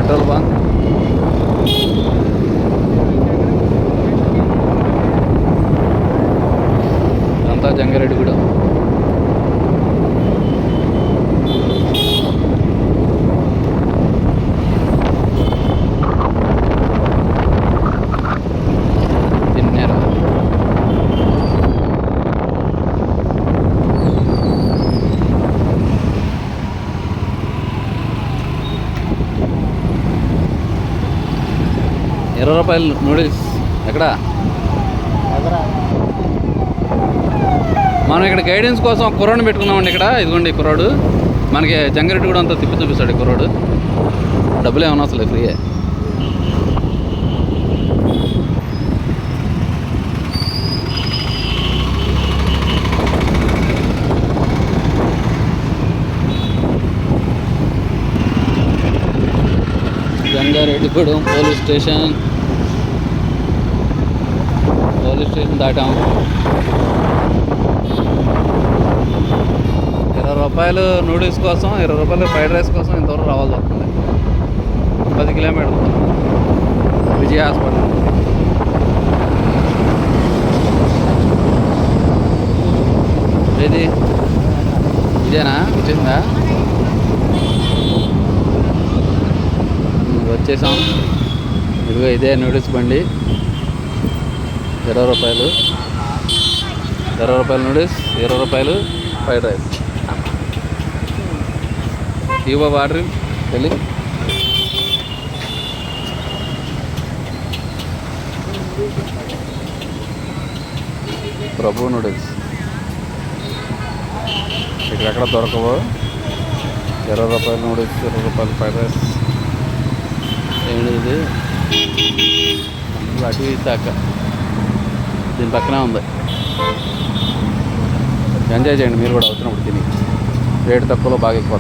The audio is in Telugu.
Petrol bunk. ఇదంతా జంగారెడ్డిగూడెం. ₹20 నూడిల్స్ ఎక్కడ? మనం ఇక్కడ గైడెన్స్ కోసం ఒక కుర్రాడిని పెట్టుకున్నామండి. ఇక్కడ ఇదిగోండి కుర్రాడు మనకి జంగారెడ్డి కూడా అంతా తిప్పి చూపిస్తాడు. ఈ కుర్రాడు డబ్బులు ఏమన్నా అసలు ఫ్రీయే. జంగారెడ్డిగూడెం పోలీస్ స్టేషన్ దాటాం. ₹20 నూడిల్స్ కోసం, ₹20 ఫ్రైడ్ రైస్ కోసం ఇంతవరకు రావాల్సి వస్తుంది. 10 కిలోమీటర్లు విజయ హాస్పిటల్. ఏది ఇదేనా వచ్చిందా? వచ్చేసాం. ఇదిగో ఇదే నూడిల్స్ బండి. ₹20 నూడిల్స్, ₹20 ఫ్రైడ్ రైస్. ఇవ్వ వాటర్ వెళ్ళి ప్రభు నూడిల్స్ ఇక్కడెక్కడ దొరకవు. ₹20 నూడిల్స్, ₹20 ఫ్రైడ్ రైస్. ఏంటి ఇది? అటు ఇసాక దీని పక్కనే ఉంది. ఎంజాయ్ చేయండి మీరు కూడా వచ్చినప్పుడు తిని. రేటు తక్కువలో బాగా ఎక్కువ.